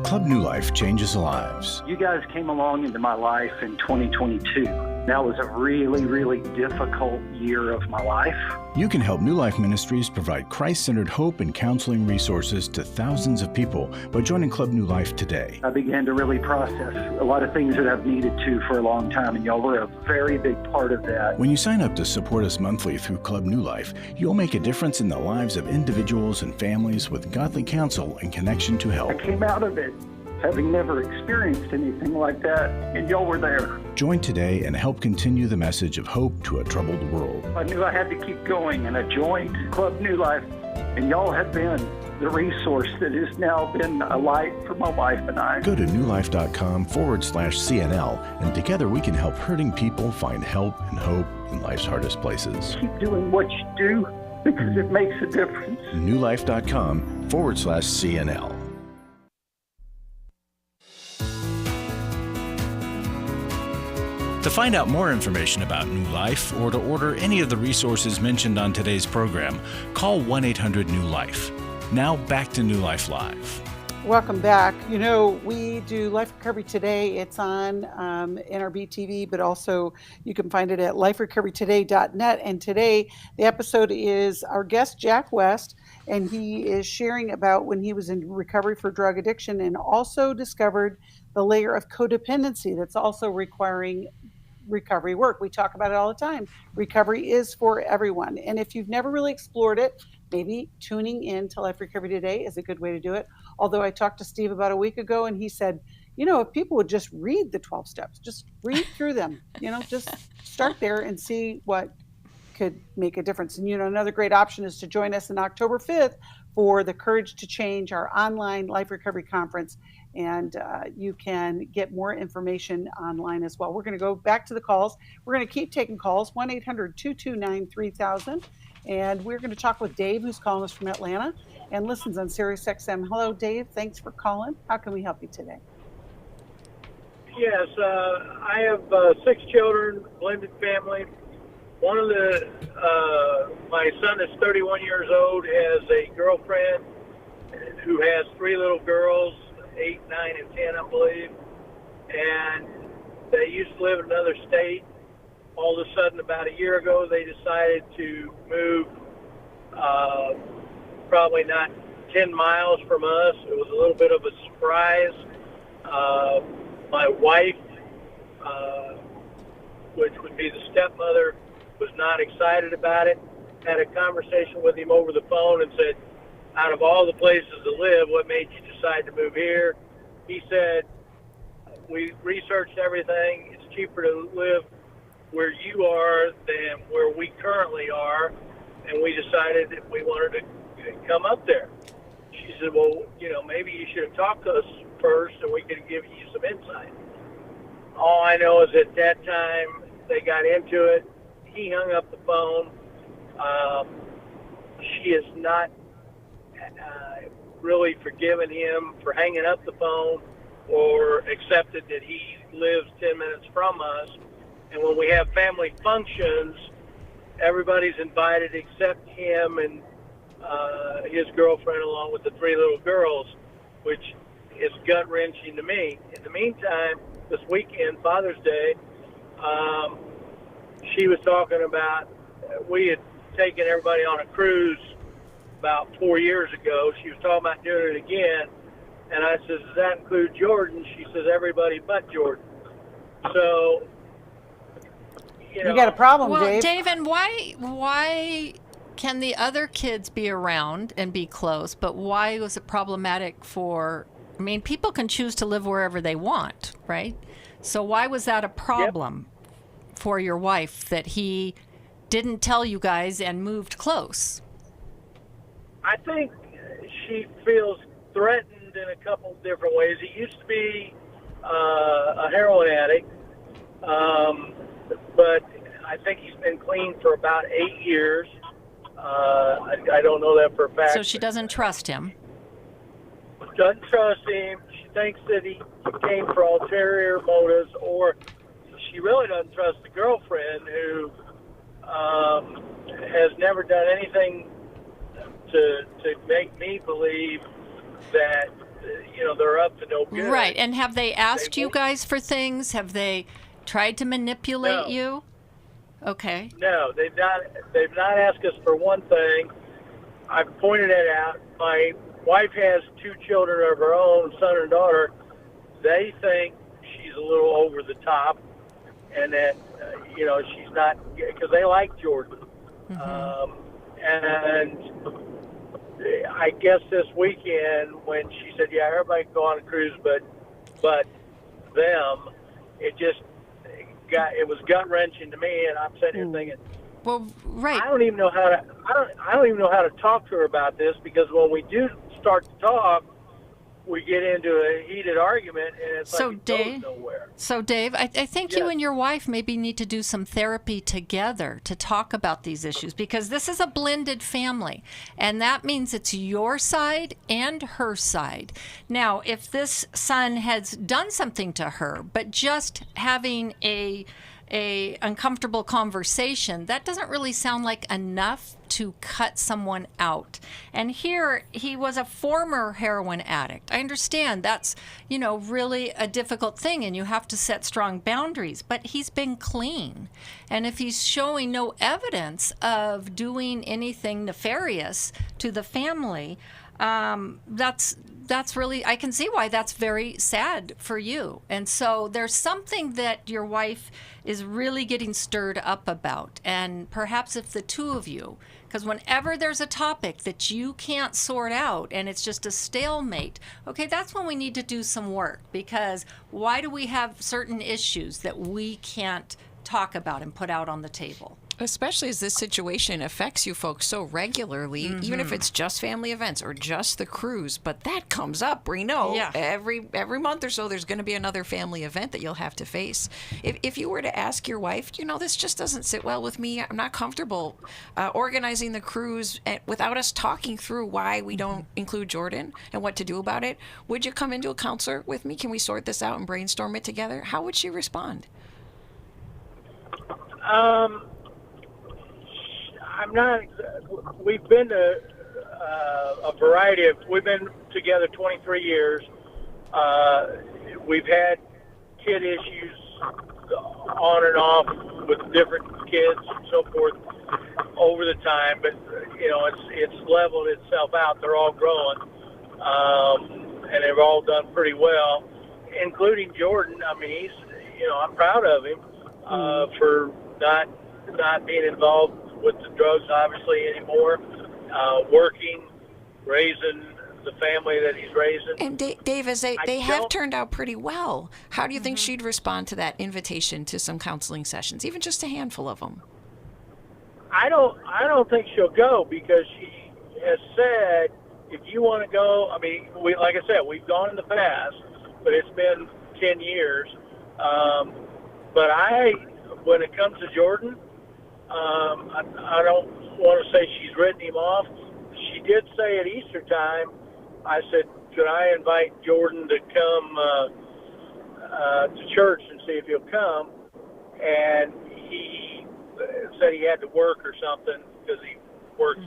Club New Life changes lives. You guys came along into my life in 2022. That was a really, really difficult year of my life. You can help New Life Ministries provide Christ-centered hope and counseling resources to thousands of people by joining Club New Life today. I began to really process a lot of things that I've needed to for a long time, and y'all were a very big part of that. When you sign up to support us monthly through Club New Life, you'll make a difference in the lives of individuals and families with godly counsel and connection to help. I came out of it having never experienced anything like that, and y'all were there. Join today and help continue the message of hope to a troubled world. I knew I had to keep going, and I joined Club New Life, and y'all have been the resource that has now been a light for my wife and I. Go to newlife.com/CNL, and together we can help hurting people find help and hope in life's hardest places. Keep doing what you do because it makes a difference. newlife.com/CNL. To find out more information about New Life or to order any of the resources mentioned on today's program, call 1-800-NEW-LIFE. Now back to New Life Live. Welcome back. You know, we do Life Recovery Today. It's on NRB TV, but also you can find it at liferecoverytoday.net. And today, the episode is our guest, Jack West, and he is sharing about when he was in recovery for drug addiction and also discovered the layer of codependency that's also requiring recovery work. We talk about it all the time. Recovery is for everyone. And if you've never really explored it, maybe tuning in to Life Recovery Today is a good way to do it. Although I talked to Steve about a week ago and he said, you know, if people would just read the 12 steps, just read through them, you know, just start there and see what could make a difference. And, you know, another great option is to join us on October 5th for the Courage to Change, our online Life Recovery Conference. And you can get more information online as well. We're going to go back to the calls. We're going to keep taking calls, 1-800-229-3000. And we're going to talk with Dave, who's calling us from Atlanta and listens on Sirius XM. Hello, Dave. Thanks for calling. How can we help you today? Yes, I have 6 children, blended family. One of my son is 31 years old, has a girlfriend who has 3 little girls, 8, 9, and 10, I believe. And they used to live in another state. All of a sudden, about a year ago, they decided to move probably not 10 miles from us. It was a little bit of a surprise. My wife, which would be the stepmother, was not excited about it. Had a conversation with him over the phone and said, out of all the places to live, what made you decide to move here? He said, we researched everything. It's cheaper to live where you are than where we currently are, and we decided that we wanted to come up there. She said, well, you know, maybe you should have talked to us first and we could give you some insight. All I know is at that time they got into it. He hung up the phone. She has not really forgiven him for hanging up the phone or accepted that he lives 10 minutes from us. And when we have family functions, everybody's invited except him and his girlfriend along with the 3 little girls, which is gut-wrenching to me. In the meantime, this weekend, Father's Day, she was talking about, we had taken everybody on a cruise about 4 years ago. She was talking about doing it again. And I says, does that include Jordan? She says, everybody but Jordan. So, you got a problem, well, Dave. Dave, and why can the other kids be around and be close, but why was it problematic for, I mean, people can choose to live wherever they want, right? So why was that a problem for your wife that he didn't tell you guys and moved close? I think she feels threatened in a couple different ways. He used to be a heroin addict, but I think he's been clean for about 8 years. I don't know that for a fact. So she doesn't trust him. Doesn't trust him. She thinks that he came for ulterior motives, or she really doesn't trust the girlfriend who has never done anything to make me believe that they're up to no good. Right. And have they asked you guys for things? Have they Tried to manipulate No. you? Okay. No, they've not asked us for one thing. I've pointed it out. My wife has 2 children of her own, son and daughter. They think she's a little over the top, and that she's not, because they like Jordan. And I guess this weekend when she said, "Yeah, everybody can go on a cruise, but them," it was gut wrenching to me, and I'm sitting here thinking, well, right. I don't even know how to talk to her about this, because when we do start to talk, we get into a heated argument, and it's like it goes nowhere. So, Dave, I think you and your wife maybe need to do some therapy together to talk about these issues, because this is a blended family, and that means it's your side and her side. Now, if this son has done something to her, but just having a uncomfortable conversation, that doesn't really sound like enough to cut someone out. And here he was a former heroin addict. I understand that's, really a difficult thing, and you have to set strong boundaries, but he's been clean. And if he's showing no evidence of doing anything nefarious to the family, that's really, I can see why that's very sad for you. And so there's something that your wife is really getting stirred up about. And perhaps if the two of you, because whenever there's a topic that you can't sort out and it's just a stalemate, okay, that's when we need to do some work. Because why do we have certain issues that we can't talk about and put out on the table? Especially as this situation affects you folks so regularly, even if it's just family events or just the cruise. But that comes up, we know. Yeah. Every month or so, there's going to be another family event that you'll have to face. If you were to ask your wife, this just doesn't sit well with me. I'm not comfortable organizing the cruise without us talking through why we don't include Jordan and what to do about it. Would you come into a counselor with me? Can we sort this out and brainstorm it together? How would she respond? I'm not. We've been to a variety of. We've been together 23 years. We've had kid issues on and off with different kids and so forth over the time, but it's leveled itself out. They're all growing, and they've all done pretty well, including Jordan. I mean, he's. I'm proud of him for not being involved with the drugs, obviously, anymore, working, raising the family that he's raising. And Dave, as they have turned out pretty well, how do you think she'd respond to that invitation to some counseling sessions, even just a handful of them? I don't think she'll go, because she has said, if you want to go, I mean, like I said, we've gone in the past, but it's been 10 years. But when it comes to Jordan, I don't want to say she's written him off. She did say at Easter time, I said, could I invite Jordan to come to church and see if he'll come? And he said he had to work or something, because he works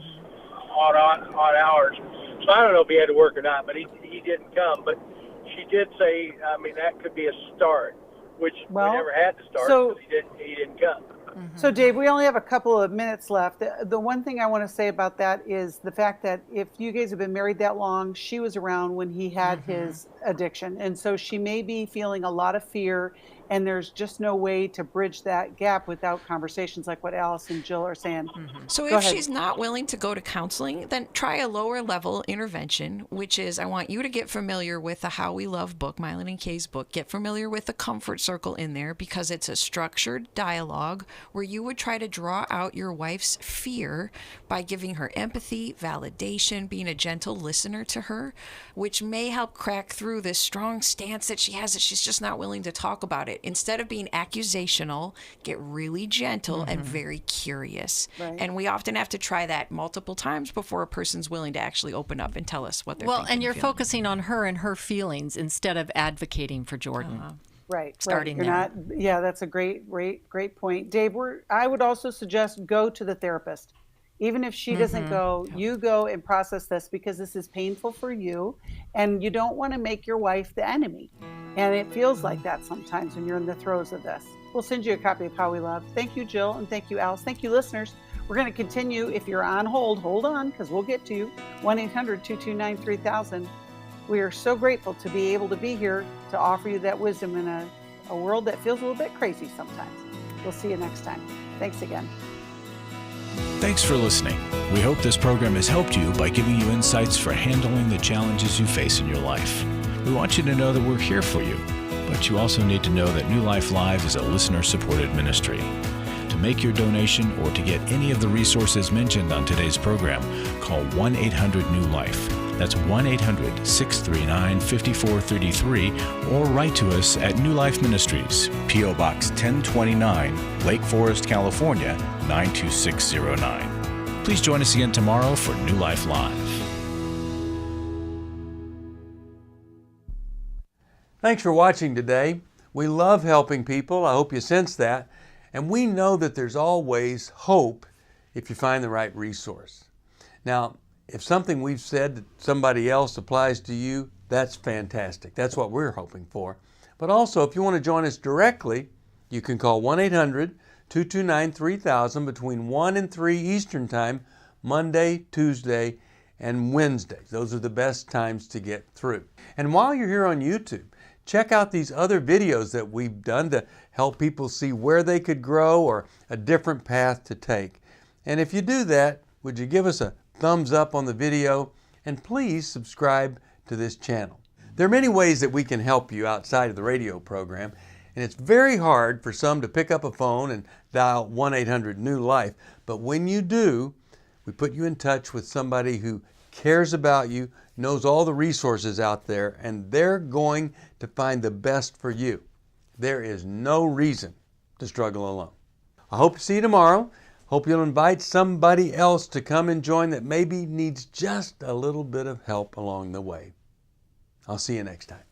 odd hours. So I don't know if he had to work or not, but he didn't come. But she did say, I mean, that could be a start, which we never had to start, because he didn't come. So, Dave, we only have a couple of minutes left. The one thing I want to say about that is the fact that if you guys have been married that long, she was around when he had his addiction. And so she may be feeling a lot of fear, and there's just no way to bridge that gap without conversations like what Alice and Jill are saying. So if she's not willing to go to counseling, then try a lower level intervention, which is I want you to get familiar with the How We Love book, Mylon and Kay's book. Get familiar with the comfort circle in there, because it's a structured dialogue where you would try to draw out your wife's fear by giving her empathy, validation, being a gentle listener to her, which may help crack through this strong stance that she has that she's just not willing to talk about it. Instead of being accusational, get really gentle and very curious. Right. And we often have to try that multiple times before a person's willing to actually open up and tell us what they're thinking. Well, and you're focusing on her and her feelings instead of advocating for Jordan. Right. Starting You're there. not. Yeah, that's a great point. Dave, I would also suggest go to the therapist. Even if she doesn't go, you go and process this, because this is painful for you, and you don't want to make your wife the enemy. And it feels like that sometimes when you're in the throes of this. we'll send you a copy of How We Love. Thank you, Jill, and thank you, Alice. Thank you, listeners. We're going to continue. If you're on hold on, because we'll get to you. 1-800-229-3000. We are so grateful to be able to be here to offer you that wisdom in a world that feels a little bit crazy sometimes. We'll see you next time. Thanks again. Thanks for listening. We hope this program has helped you by giving you insights for handling the challenges you face in your life. We want you to know that we're here for you, but you also need to know that New Life Live is a listener-supported ministry. To make your donation or to get any of the resources mentioned on today's program, call 1-800-NEW-LIFE. That's 1-800-639-5433, or write to us at New Life Ministries, P.O. Box 1029, Lake Forest, California, 92609. Please join us again tomorrow for New Life Live. Thanks for watching today. We love helping people. I hope you sense that. And we know that there's always hope if you find the right resource. Now, if something we've said to somebody else applies to you, that's fantastic. That's what we're hoping for. But also, if you want to join us directly, you can call 1-800-229-3000 between 1 and 3 Eastern Time, Monday, Tuesday, and Wednesday. Those are the best times to get through. And while you're here on YouTube, check out these other videos that we've done to help people see where they could grow or a different path to take. And if you do that, would you give us a thumbs up on the video, and please subscribe to this channel. There are many ways that we can help you outside of the radio program, and it's very hard for some to pick up a phone and dial 1-800-NEW-LIFE, but when you do, we put you in touch with somebody who cares about you, knows all the resources out there, and they're going to find the best for you. There is no reason to struggle alone. I hope to see you tomorrow. Hope you'll invite somebody else to come and join that maybe needs just a little bit of help along the way. I'll see you next time.